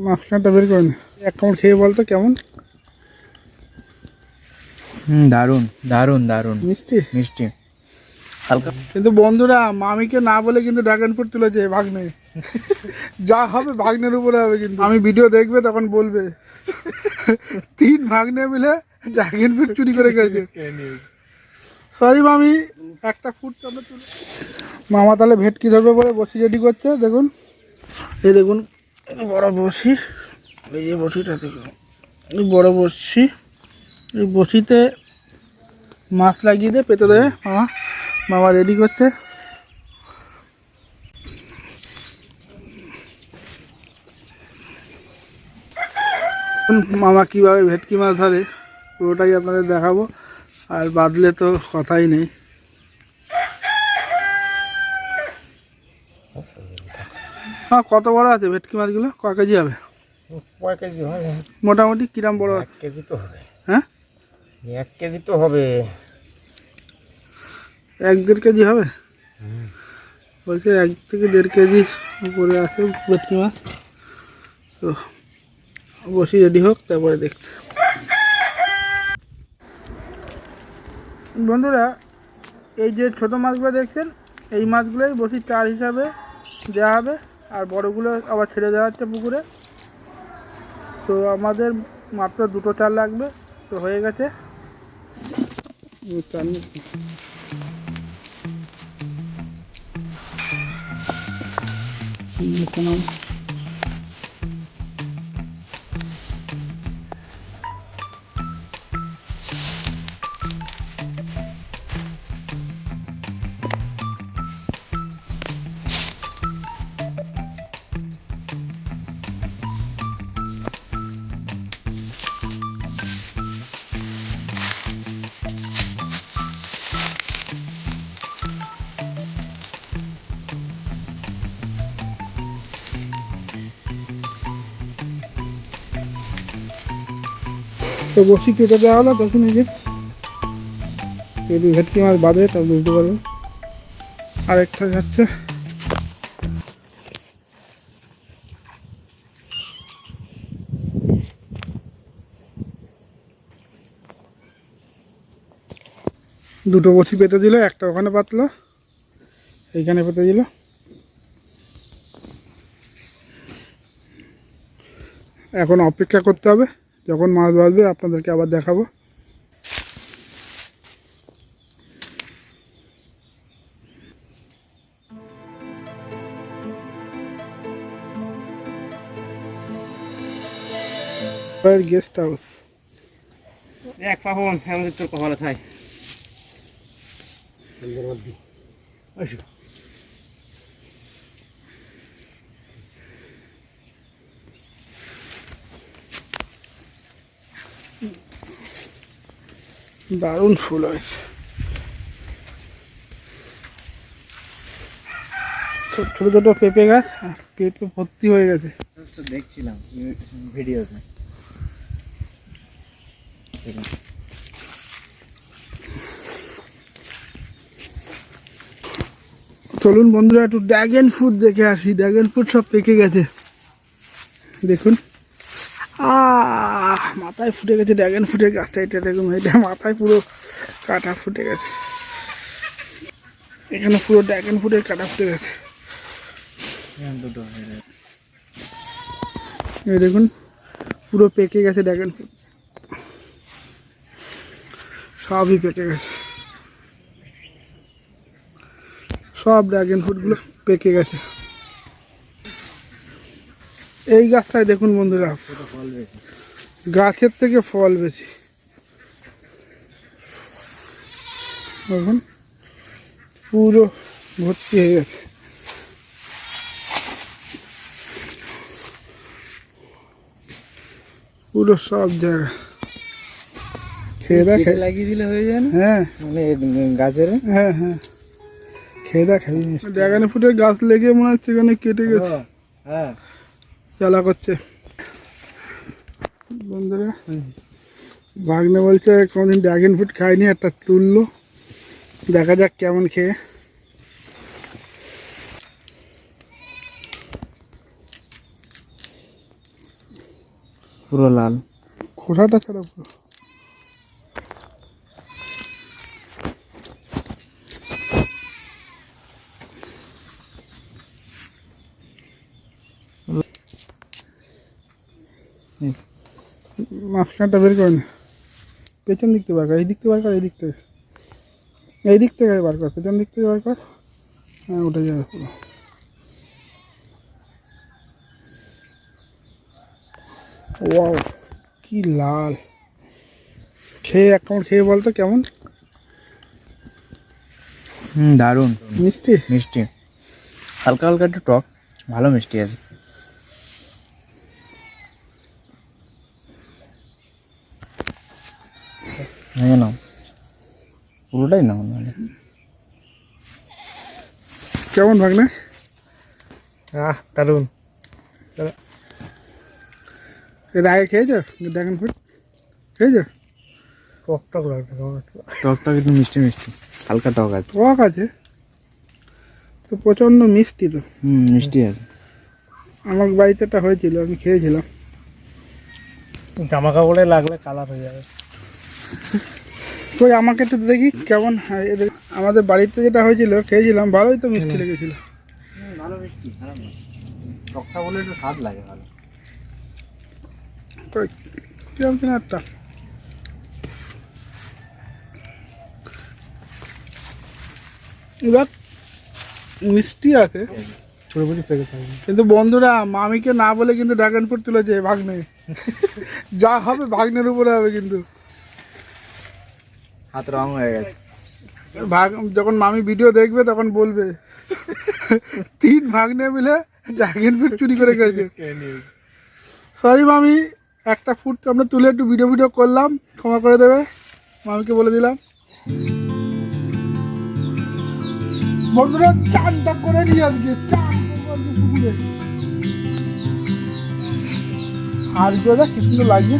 মাঝখানটা বের করে না, এক কামড় খেয়ে বলতো কেমন? দারুন দারুন দারুন, মিষ্টি মিষ্টি হালকা। কিন্তু বন্ধুরা, মামিকে না বলে কিন্তু ড্রাগন ফ্রুট তুলেছে ভাগ্নে। যা হবে ভাগ্নের উপরে হবে, কিন্তু আমি ভিডিও দেখবে তখন বলবে 3 ভাগ্নে মিলে ড্রাগন ফ্রুট চুরি করে গেছে। সরি মামি, একটা ফুট আমরা তুলে। মামা তাহলে ভেটকি ধরবে বলে বসি রেডি করছে। দেখুন, এই দেখুন বড় বসি, এই যে বসিটা দেখুন, এই বড় বসি, এই বসিতে মাছ লাগিয়ে দিয়ে পেতে দেবে মামা। মামা রেডি করছে। মামা কীভাবে ভেটকি মাছ ধরে পুরোটাই আপনাদের দেখাবো, আর বাদলে তো কথাই নেই। হ্যাঁ, কত বড় আছে ভেটকি মাছগুলো? ক কেজি হবে? কয় কেজি হয় মোটামুটি কিরম বড়? 1 কেজি তো হবে। হ্যাঁ, 1 কেজি তো হবে। 1-1.5 কেজি হবে। বলছে 1 থেকে 1.5 কেজির উপরে আছে ভেটকি মাছ। তো বসি রেডি হোক, তারপরে দেখছি। বন্ধুরা, এই যে ছোটো মাছগুলো দেখছেন, এই মাছগুলোই বসি চার হিসাবে দেওয়া হবে, আর বড়গুলো আবার ছেড়ে দেওয়া হচ্ছে পুকুরে। তো আমাদের মাত্র 2টো চার লাগবে, তো হয়ে গেছে। তো বসি কেটে দেওয়া হলো, তখন এই যে যদি ভেটকি মাছ বাঁধে তা বুঝতে পারবেন। আরেকটা যাচ্ছে। দুটো বসি পেতে দিল, একটা ওখানে পাতলো, এইখানে পেতে দিল। এখন অপেক্ষা করতে হবে, যখন মাছ বাঁধবে আপনাদেরকে আবার দেখাবো। গেস্ট হাউস এক পাবন আমাদের তোর কপালে থাই। দারুণ ফুল হয়েছে। ছোট ছোট পেঁপে গাছ, আর পেঁপে ভর্তি হয়ে গেছে। দেখছিলাম ভিডিওতে। চলুন বন্ধুরা, একটু ড্রাগন ফ্রুট দেখে আসি। ড্রাগন ফ্রুট সব পেকে গেছে, দেখুন। মাথায় ফুটে গেছে ড্রাগন ফ্রুটের গাছটা। এটা দেখুন, এটা মাথায় পুরো কাটা ফুটে গেছে। এখানে পুরো ড্রাগন ফ্রুটের কাটা ফুটে গেছে। এই দেখুন, পুরো পেকে গেছে ড্রাগন ফ্রুট, সবই পেকে গেছে। সব ড্রাগন ফ্রুটগুলো পেকে গেছে। এই গাছটায় দেখুন বন্ধুরা, গাছের থেকে ফল বেশি। দেখুন পুরো ভর্তি হয়ে গেছে। পুরো সব জায়গা খেয়ে দেখ, লাগিয়ে দিলে হয়ে যায় না? হ্যাঁ, মানে গাছের। হ্যাঁ হ্যাঁ, খেয়ে দেখ। ড্রাগন ফ্রুটের গাছ লেগে মনে হচ্ছে এখানে কেটে গেছে। হ্যাঁ, জ্বালা করছে বন্ধুরা। ভাগ্নে বলছে কোনোদিন ড্রাগন ফ্রুট খাইনি, একটা তুললো, দেখা যাক কেমন খেয়ে। পুরো লাল। খোসাটা ছাড়া পুরো। মাঝখানটা বের করে না, পেছন দিক থেকে বার কর, এই দিক থেকে বার কর, এই দিক থেকে, এই দিক থেকে বার কর, পেছন দিক থেকে বার কর। হ্যাঁ উঠে যাবে পুরো। ওয়াও কি লাল! খেয়ে এক কামড় খেয়ে বলতো কেমন? দারুণ মিষ্টি। মিষ্টি, হালকা হালকা একটু টক, ভালো মিষ্টি আছে। হ্যাঁ না, পুরোটাই না মানে। কেমন ভাগনা? দারুন। এর আগে খেয়েছো ড্রাগন ফ্রুট? খেয়েছো? টক টক লাগবে। টক টক একটু মিষ্টি মিষ্টি, হালকা টক আছে। টক আছে তো, প্রচণ্ড মিষ্টি তো। মিষ্টি আছে। আমার বাড়িতে একটা হয়েছিল, আমি খেয়েছিলাম। জামা কাপড়ে লাগলে কালার হয়ে যাবে। কই আমাকে একটু দেখি কেমন হয়। আমাদের বাড়িতে যেটা হয়েছিল খেয়েছিলাম, ভালোই তো মিষ্টি লেগেছিল। ভালো মিষ্টি, খারাপ না। টকটা বলে একটু স্বাদ লাগে ভালো। কই কিরকম কিনা একটা এবার মিষ্টি আছে পুরোপুরি পেকে থাকবে। কিন্তু বন্ধুরা, মামিকে না বলে কিন্তু ড্রাগন ফ্রুট তুলেছে ভাগ্নে। যা হবে ভাগ্নের উপরে হবে কিন্তু। হাত রং হয়ে গেছে। যখন মামি ভিডিও দেখবে তখন বলবে 3 ভাগ্নে মিলে ড্রাগন ফ্রুট চুরি করে গেছে। সরি মামি, একটা ফুট আমরা তুলে একটু ভিডিও করলাম, ক্ষমা করে দেবে, মামিকে বলে দিলাম। বন্ধুরা চানটা করে নি আজকে, চান করবো পুকুরে। আর দাদা কি সুন্দর লাগছে।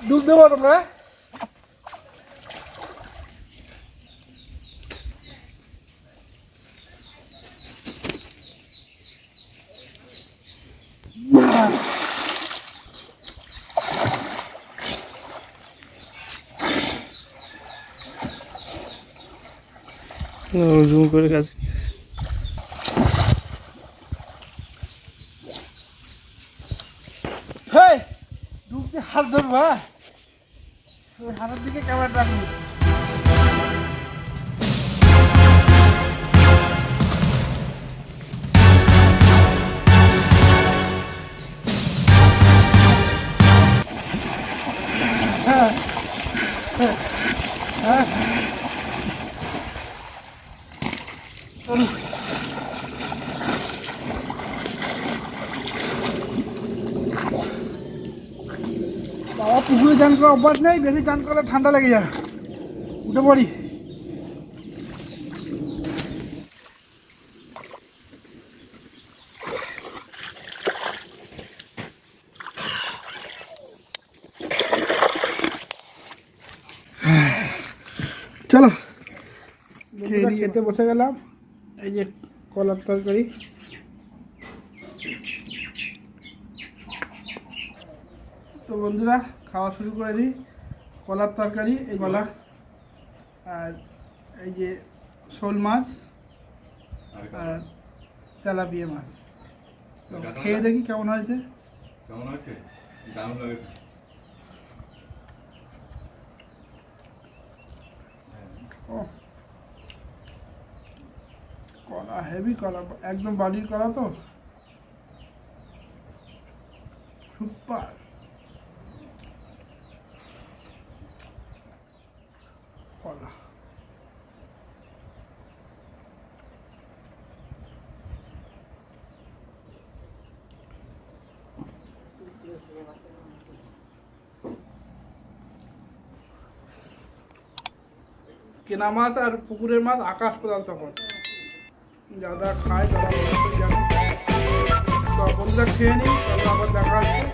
ডুব দেবো তোমরা। জুম করে কাজ। হেই ডুবতে হাত ধরবা, হাতের দিকে ক্যামেরা রাখবো। বাবা পুকুরে চান করার অভ্যাস নেই, বেশি চান করলে ঠান্ডা লেগে যায়। উঠে পড়ি। চলো খেতে বসে গেলাম। এই যে কলার তরকারি, তো বন্ধুরা খাওয়া শুরু করে দিই। কলার তরকারি, এই কলা, আর এই যে শোল মাছ আর তেলাপিয়া মাছ। তো খেয়ে দেখি কেমন হয়েছে। কেমন আছে? দারুণ লাগছে। ও হেভি কলা, একদম বাড়ির কলা তো, সুপার। কলা কেনা মাছ আর পুকুরের মাছ আকাশ পাতাল তফাৎ। যারা খায় তারা অবশ্যই জানে। তো বন্ধুরা খেয়ে নিই, তারপর আবার দেখা হচ্ছে।